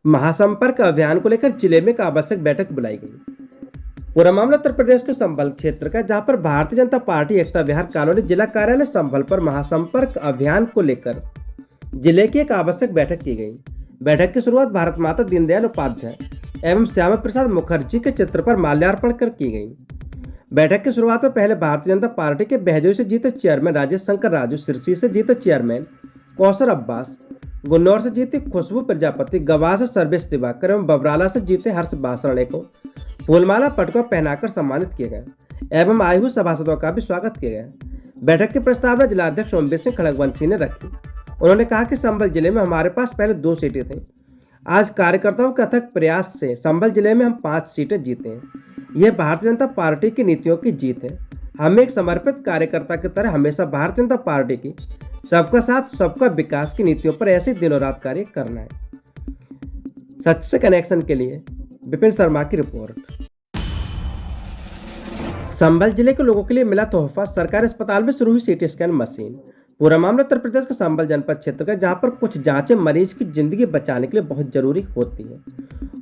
महासंपर्क अभियान को लेकर जिले में एक आवश्यक बैठक बुलाई गई। पूरा मामला उत्तर प्रदेश के संभल क्षेत्र का, जहां पर भारतीय जनता पार्टी एकता विहार कॉलोनी जिला कार्यालय संभल पर महासंपर्क अभियान को लेकर जिले की एक आवश्यक बैठक की गई। बैठक की शुरुआत भारत माता दीनदयाल उपाध्याय एवं श्यामा प्रसाद मुखर्जी के चित्र पर माल्यार्पण कर की गई। बैठक की शुरुआत में पहले भारतीय जनता पार्टी के बहजोई से जीते चेयरमैन राजेश शंकर राजू, सिरसी से जीते चेयरमैन कौसर अब्बास, गुन्नौर से जीते खुशबू प्रजापति, गवाह से सर्वेश दिवाकर एवं बबराला से जीते हर्ष बासरणे को फूलमाला पटका पहनाकर सम्मानित किया गया एवं आए हुए सभासदों का भी स्वागत किया गया। बैठक की प्रस्तावना जिलाध्यक्ष ओमवीर सिंह खड़गवंशी ने रखी। उन्होंने कहा कि संभल जिले में हमारे पास पहले 2 सीटें थीं। आज कार्यकर्ताओं के अथक प्रयास से संभल जिले में हम 5 सीटें जीते हैं। यह भारतीय जनता पार्टी की नीतियों की जीत है। हमें एक समर्पित कार्यकर्ता की तरह हमेशा भारतीय जनता पार्टी की सबका साथ सबका विकास की नीतियों पर ऐसे दिनों रात कार्य करना है। सच से कनेक्शन के लिए विपिन शर्मा की रिपोर्ट। संभल जिले के लोगों के लिए मिला तोहफा, सरकारी अस्पताल में शुरू हुई सीटी स्कैन मशीन। पूरा मामला उत्तर प्रदेश के संभल जनपद क्षेत्र का, जहां पर कुछ जांचें मरीज की जिंदगी बचाने के लिए बहुत जरूरी होती है।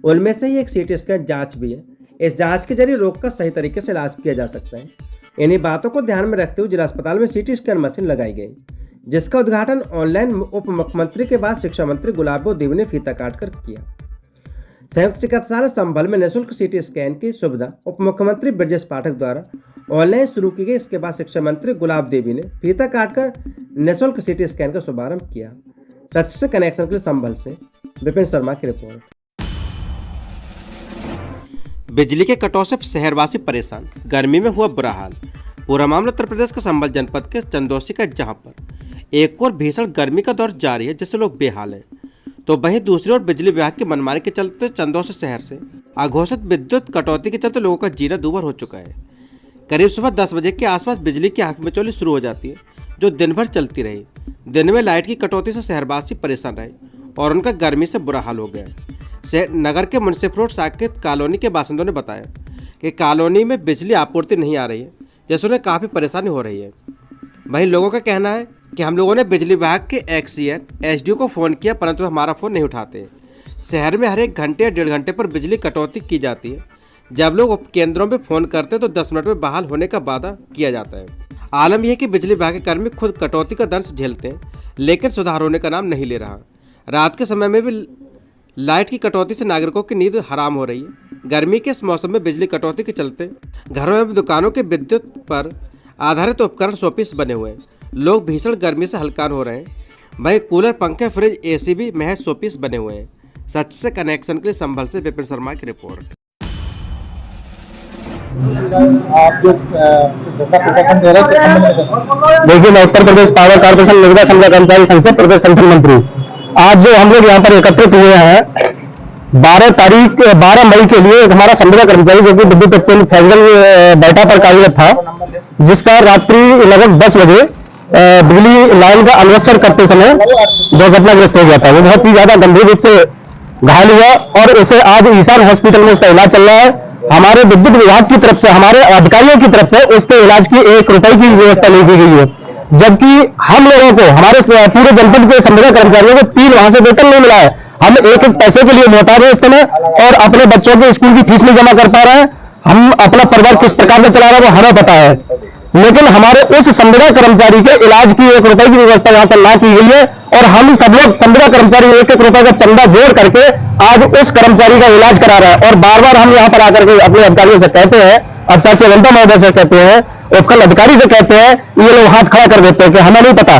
उनमें से ही एक सीटी स्कैन जांच भी है। इस जांच के जरिए रोग का सही तरीके से इलाज किया जा सकता है। इन्हीं बातों को ध्यान में रखते हुए जिला अस्पताल में सीटी स्कैन मशीन लगाई गई, जिसका उद्घाटन ऑनलाइन उप मुख्यमंत्री के बाद शिक्षा मंत्री गुलाबो देवी ने फीता काटकर किया। संयुक्त चिकित्सालय संभल में निःशुल्क सीटी स्कैन की सुविधा उप मुख्यमंत्री ब्रजेश पाठक द्वारा ऑनलाइन शुरू की गई। इसके बाद शिक्षा मंत्री गुलाब देवी ने फीता काटकर निःशुल्क सीटी स्कैन का शुभारंभ किया। सच से कनेक्शन के लिए संभल से विपिन शर्मा की रिपोर्ट। बिजली के कटौती से शहरवासी परेशान, गर्मी में हुआ बुरा हाल। पूरा मामला उत्तर प्रदेश के संभल जनपद के चंदौसी का, जहां पर एक और भीषण गर्मी का दौर जारी है, जिससे लोग बेहाल हैं, तो वहीं दूसरी ओर बिजली विभाग की मनमानी के चलते चंदौसी शहर से अघोषित विद्युत कटौती के चलते लोगों का जीना दूभर हो चुका है। करीब सुबह 10 बजे के आसपास बिजली की आंखमिचौली शुरू हो जाती है, जो दिन भर चलती रही। दिन में लाइट की कटौती से शहरवासी परेशान रहे और उनका गर्मी से बुरा हाल हो गया। नगर के मुंसिफ रोड साकेत कॉलोनी के बासिंदों ने बताया कि कॉलोनी में बिजली आपूर्ति नहीं आ रही है, जिससे उन्हें काफ़ी परेशानी हो रही है। वहीं लोगों का कहना है कि हम लोगों ने बिजली विभाग के एक्सीएन एसडीओ को फ़ोन किया, परंतु हमारा फ़ोन नहीं उठाते। शहर में हर 1 घंटे या 1.5 घंटे पर बिजली कटौती की जाती है। जब लोग उपकेंद्रों में फ़ोन करते हैं तो 10 मिनट में बहाल होने का वादा किया जाता है। आलम यह है कि बिजली विभाग के कर्मी खुद कटौती का दंश झेलते हैं, लेकिन सुधार होने का नाम नहीं ले रहा। रात के समय में भी लाइट की कटौती से नागरिकों की नींद हराम हो रही है। गर्मी के इस मौसम में बिजली कटौती के चलते घरों एवं दुकानों के विद्युत पर आधारित उपकरण शोपीस बने हुए हैं। लोग भीषण गर्मी से हलकान हो रहे हैं। वहीं कूलर, पंखे, फ्रिज, एसी भी महज शोपीस बने हुए हैं। सच से कनेक्शन के लिए संभल से विपिन शर्मा की रिपोर्ट। देखिए, मैं उत्तर प्रदेश पावर कॉर्पोरेशन निगम संघ कर्मचारी संघ से प्रदेश संगठन मंत्री। आज जो हम लोग यहाँ पर एकत्रित हुए हैं 12 मई के लिए, हमारा संविदा कर्मचारी जो कि विद्युत उत्पन्न फेडरल बैठा पर कार्यरत था, जिसका रात्रि लगभग 10 बजे बिजली लाइन का अनुरक्षण करते समय दुर्घटनाग्रस्त हो गया था। वो बहुत ही ज्यादा गंभीर रूप से घायल हुआ और उसे आज ईशान हॉस्पिटल में उसका इलाज चल रहा है। हमारे विद्युत विभाग की तरफ से, हमारे अधिकारियों की तरफ से उसके इलाज की 1 रुपए की व्यवस्था नहीं की गई है, जबकि हम लोगों को, हमारे पूरे जनपद के संविदा कर्मचारियों को 3 वहां से वेतन नहीं मिला है। हम एक पैसे के लिए मोहताज है इस समय और अपने बच्चों के स्कूल की फीस नहीं जमा कर पा रहे हैं। हम अपना परिवार किस प्रकार से चला रहे हैं वो हमें पता है, लेकिन हमारे उस संविदा कर्मचारी के इलाज की 1 रुपए की व्यवस्था यहाँ से ना की गई है और हम सब लोग संविदा कर्मचारी 1-1 रुपए का चंदा जोड़ करके आज उस कर्मचारी का इलाज करा रहे हैं। और बार बार हम यहाँ पर आकर के अपने अधिकारियों से कहते हैं, अफसर से अवंता महोदय से कहते हैं, उपखंड अधिकारी से कहते हैं, ये लोग हाथ खड़ा कर देते हैं कि हमें नहीं पता।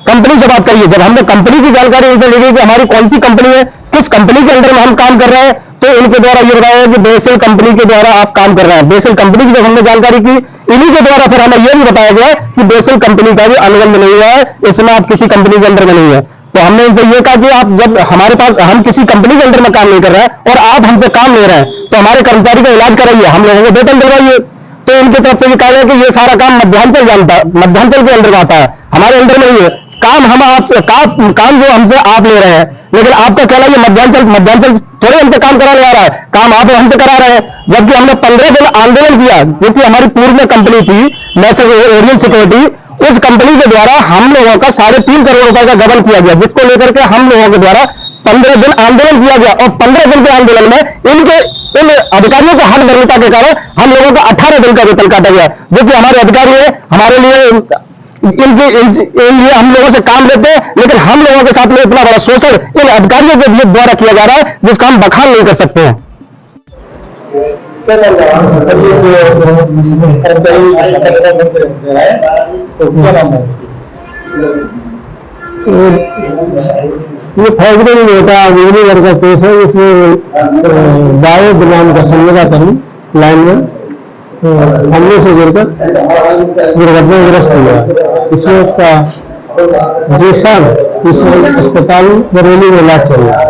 कंपनी से बात करिए। जब हमने कंपनी की जानकारी इनसे ली गई कि हमारी कौन सी कंपनी है, किस कंपनी के अंदर में हम काम कर रहे हैं, तो इनके द्वारा ये बताया कि बेसिल कंपनी के द्वारा आप काम कर रहे हैं। बेसिल कंपनी की जब हमने जानकारी की, इन्हीं के द्वारा फिर हमें यह भी बताया गया कि बेसिल कंपनी का भी अनुबंध नहीं हुआ है, इसमें आप किसी कंपनी के अंदर में नहीं है। तो हमने इनसे ये कहा कि आप जब हमारे पास, हम किसी कंपनी के अंदर में काम नहीं कर रहे हैं और आप हमसे काम ले रहे हैं, तो हमारे कर्मचारी का इलाज कराइए, हम लोगों को वेतन दिलवाइए। तो इनकी तरफ से ये कहा गया कि ये सारा काम मध्यांचल के अंदर आता है, हमारे अंदर नहीं है। काम हम आपसे काम जो हमसे आप ले रहे हैं, लेकिन आपका कहना ये मध्यांचल थोड़े हमसे काम कराने आ रहा है, काम आप हमसे करा रहे हैं। जबकि हमने 15 दिन आंदोलन किया, क्योंकि हमारी पूर्व में कंपनी थी ओरियन सिक्योरिटी, उस कंपनी के द्वारा हम लोगों का 3.5 करोड़ रुपए का गबन किया गया, जिसको लेकर के हम लोगों के द्वारा 15 दिन आंदोलन किया गया और 15 दिन के आंदोलन में इन अधिकारियों को हक भंगता के कारण हम लोगों को 18 दिन का वेतन काटा गया, जो कि हमारे अधिकारी है, हमारे लिए लिए हम लोगों से काम लेते हैं, लेकिन हम लोगों के साथ में इतना बड़ा शोषण इन अधिकारियों के द्वारा किया जा रहा है जिसका हम बखान नहीं कर सकते हैं। ये फैसले नहीं होता, बिजली वर्ग का केस है, इसमें दावे गुलाम का समझौता करी लाइन में हमले से गिरकर दुर्घटनाग्रस्त हुआ। इसमें उसका जिसान इस अस्पताल बरेली में इलाज चल रहा है।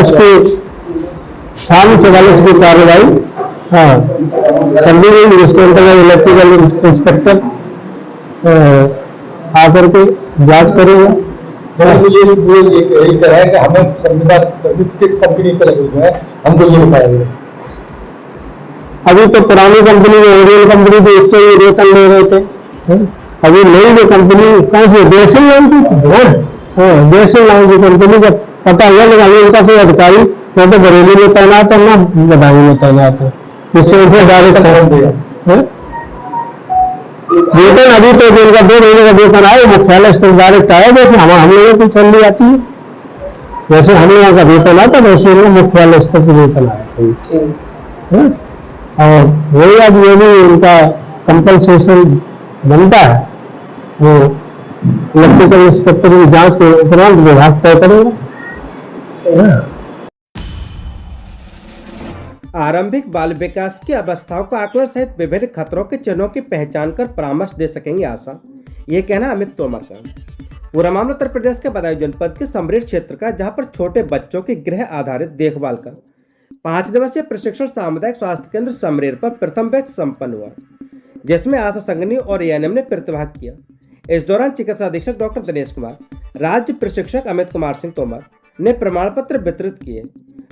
उसकी 44 की कार्रवाई कर दी गई, जिसके अंतर्गत इलेक्ट्रिकल इंस्पेक्टर आकर के जांच करेगा। यही कह है कि हमें किस कंपनी से लगी है, हमको ये बताया। अभी तो पुरानी कंपनी में ओरियल कंपनी थी, इससे ही वेतन ले रहे थे। अभी नई जो कंपनी कौन सी देसिंग नाम की, देसिंग नाम की कंपनी का पता हुआ, लेकिन अभी उनका कोई अधिकारी ना तो बरेली में तैनात है ना बदायूं में तैनात है, जिससे उनसे डायरेक्ट वेतन अभी तो जिनका 2 महीने का वेतन आए मुख्यालय स्तर डायरेक्ट आया, जैसे हम लोगों की चल रही आती है, जैसे हम लोगों का वेतन आता वैसे मुख्यालय स्तर से वेतन आया। और वही अब ये भी उनका कंपनसेशन बनता है, वो इलेक्ट्रिकल इंस्पेक्टर की जांच के उपरांत विभाग तय करेगा। आरंभिक बाल विकास की अवस्थाओं का आकलन सहित विभिन्न खतरों के चिन्हों की पहचान कर परामर्श दे सकेंगे आशा, ये कहना अमित तोमर का। पूरा मामला उत्तर प्रदेश के बदायूं जनपद के समरेर क्षेत्र का, जहां पर छोटे बच्चों की गृह आधारित देखभाल का 5 दिवसीय प्रशिक्षण सामुदायिक स्वास्थ्य केंद्र समरेर पर प्रथम बैच संपन्न हुआ, जिसमें आशा संगनी और एएनएम ने प्रतिभाग किया। इस दौरान चिकित्सा अधीक्षक डॉक्टर दिनेश कुमार, राज्य प्रशिक्षक अमित कुमार सिंह तोमर ने प्रमाण पत्र वितरित किए।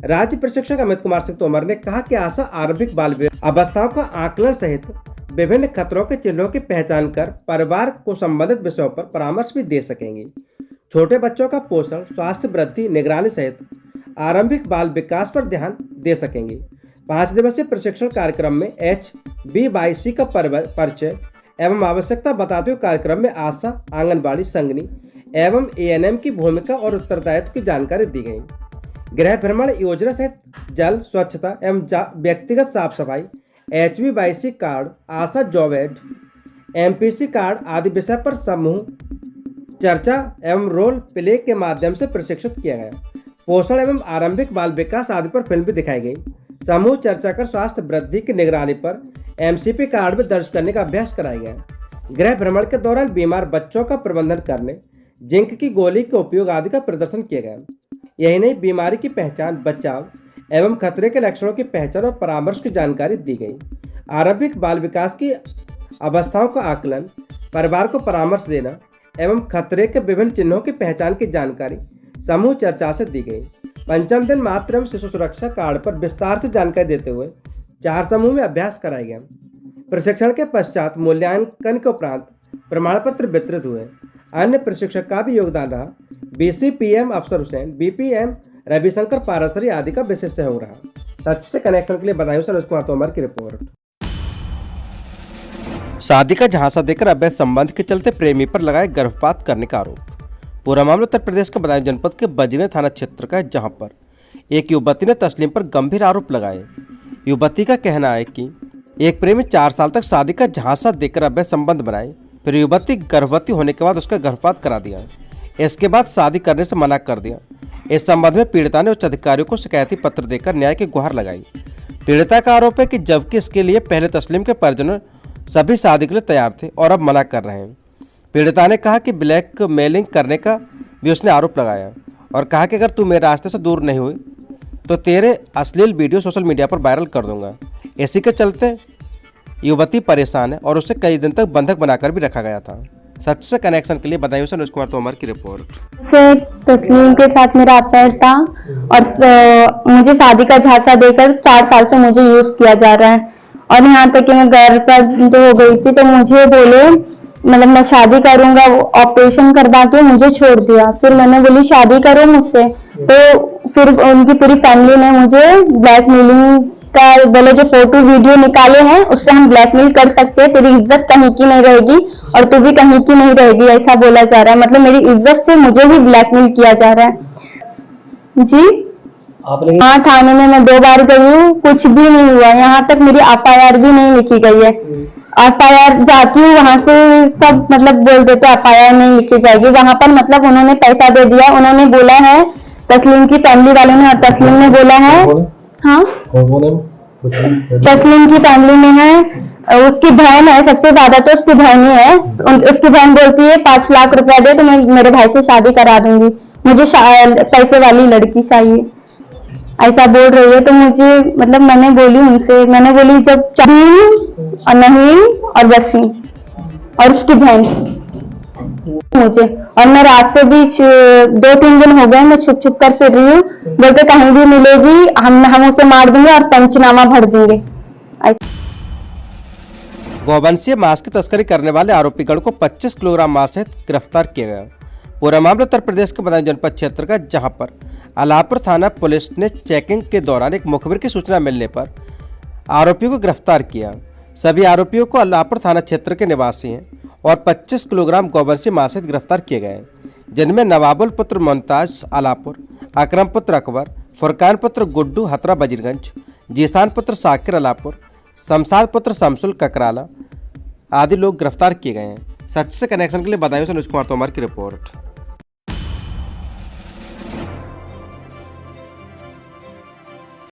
राज्य प्रशिक्षक अमित कुमार सिंह तोमर ने कहा कि आशा आरंभिक बाल अवस्थाओं का आकलन सहित विभिन्न खतरों के चिन्हों की पहचान कर परिवार को संबंधित विषयों पर परामर्श भी दे सकेंगी। छोटे बच्चों का पोषण, स्वास्थ्य वृद्धि, निगरानी सहित आरंभिक बाल विकास पर ध्यान दे सकेंगी। 5 दिवसीय प्रशिक्षण कार्यक्रम में HBYC का परिचय एवं आवश्यकता बताते हुए कार्यक्रम में आशा, आंगनबाड़ी संगनी एवं एएनएम की भूमिका और उत्तरदायित्व की जानकारी दी गई। गृह भ्रमण योजना सहित जल, स्वच्छता एवं व्यक्तिगत साफ सफाई, HBYC कार्ड, आशा जॉब एड, MPC कार्ड आदि विषय पर समूह चर्चा एवं रोल प्ले के माध्यम से प्रशिक्षित किया गया। पोषण एवं आरंभिक बाल विकास आदि पर फिल्म भी दिखाई गई। समूह चर्चा कर स्वास्थ्य वृद्धि की निगरानी पर MCP कार्ड में दर्ज करने का अभ्यास कराया गया। गृह भ्रमण के दौरान बीमार बच्चों का प्रबंधन करने, जिंक की गोली के उपयोग आदि का प्रदर्शन किया गया। यही नहीं, बीमारी की पहचान, बचाव एवं खतरे के लक्षणों की पहचान और परामर्श की जानकारी दी गई। आरंभिक बाल विकास की अवस्थाओं का आकलन, परिवार को परामर्श देना एवं खतरे के विभिन्न चिन्हों की पहचान की जानकारी समूह चर्चा से दी गई। पंचम दिन मातृ एवं शिशु सुरक्षा कार्ड पर विस्तार से जानकारी देते हुए 4 समूह में अभ्यास कराया गया। प्रशिक्षण के पश्चात मूल्यांकन के उपरांत प्रमाण पत्र वितरित हुए। अन्य प्रशिक्षक का भी योगदान रहा। BCPM अफसर हुसैन, BPM रविशंकर पारासरी आदि का विशेष सहयोग रहा। सच से कनेक्शन के लिए बदायूं से अनुज कुमार तोमर की रिपोर्ट। शादी का झांसा देकर अवैध संबंध के चलते प्रेमी पर लगाए गर्भपात करने का आरोप। पूरा मामला उत्तर प्रदेश के बदायूं जनपद के बजने थाना क्षेत्र का है, जहां पर एक युवती ने तस्लीम पर गंभीर आरोप लगाए। युवती का कहना है कि एक प्रेमी 4 साल तक शादी का झांसा देकर अवैध संबंध बनाए, फिर युवती गर्भवती होने के बाद उसका गर्भपात करा दिया। इसके बाद शादी करने से मना कर दिया। इस संबंध में पीड़िता ने उच्च अधिकारियों को शिकायती पत्र देकर न्याय की गुहार लगाई। पीड़िता का आरोप है कि जबकि इसके लिए पहले तस्लीम के परिजनों सभी शादी के लिए तैयार थे और अब मना कर रहे हैं। पीड़िता ने कहा कि ब्लैक मेलिंग करने का भी उसने आरोप लगाया और कहा कि अगर तू मेरे रास्ते से दूर नहीं हुई तो तेरे अश्लील वीडियो सोशल मीडिया पर वायरल कर दूंगा। इसी के चलते युवती परेशान है और उसे कई दिन तक बंधक बनाकर भी रखा गया था। सच से कनेक्शन के लिए बदायूं से अनुज कुमार तोमर की रिपोर्ट। से तस्लीम के साथ मेरा अफेयर था और मुझे शादी का झांसा देकर 4 साल से मुझे यूज किया जा रहा है और यहाँ तक कि मैं गर्भवती हो गई थी तो मुझे बोले मतलब मैं शादी करूंगा, ऑपरेशन करवा के मुझे छोड़ दिया। फिर मैंने बोली शादी करो मुझसे, तो फिर उनकी पूरी फैमिली ने मुझे ब्लैकमेलिंग का बोले जो फोटो वीडियो निकाले हैं उससे हम ब्लैकमेल कर सकते हैं, तेरी इज्जत कहीं की नहीं रहेगी और तू भी कहीं की नहीं रहेगी, ऐसा बोला जा रहा है। मतलब मेरी इज्जत से मुझे ही ब्लैकमेल किया जा रहा है जी। हाँ, थाने में मैं 2 बार गई हूँ, कुछ भी नहीं हुआ। यहाँ तक मेरी FIR भी नहीं लिखी गई है। FIR जाती हूँ वहां से सब मतलब बोल देते FIR नहीं लिखी जाएगी। वहां पर मतलब उन्होंने पैसा दे दिया, उन्होंने बोला है तस्लीम की फैमिली वालों ने, और तस्लीम ने बोला है, हाँ तस्लीम की फैमिली में है, उसकी बहन है, सबसे ज्यादा तो उसकी बहन ही है। उसकी बहन बोलती है 5 लाख रुपया दे तो मैं मेरे भाई से शादी करा दूंगी, मुझे पैसे वाली लड़की चाहिए, ऐसा बोल रही है। तो मुझे मतलब मैंने बोली उनसे, मैंने बोली जब और नहीं और बसी और उसकी बहन मुझे, और मैं रात से भी 2-3 दिन हो गए मैं छुप छुप कर फिर रही हूँ, बोलते कहीं भी मिलेगी हम उसे मार देंगे और पंचनामा भर देंगे। गौवंशीय मांस की तस्करी करने वाले आरोपीगण को 25 किलोग्राम मांस सहित गिरफ्तार किया गया। पूरा मामला उत्तर प्रदेश के बदायूं जनपद क्षेत्र का, जहां पर अलापुर थाना पुलिस ने चेकिंग के दौरान एक मुखबिर की सूचना मिलने पर आरोपियों को गिरफ्तार किया। सभी आरोपियों को अलापुर थाना क्षेत्र के निवासी हैं और 25 किलोग्राम गौवंशीय मांस सहित गिरफ्तार किए गए, जिनमें नवाबुल पुत्र मुमताज अलापुर, अकरम पुत्र अकबर, फुरकान पुत्र गुड्डू हतरा बजीरगंज, जीसान पुत्र साकिर अलापुर, शमशाद पुत्र शमसुल ककराला आदि लोग गिरफ्तार किए गए हैं। सच से कनेक्शन के लिए बदायूं से अनुज कुमार तोमर की रिपोर्ट।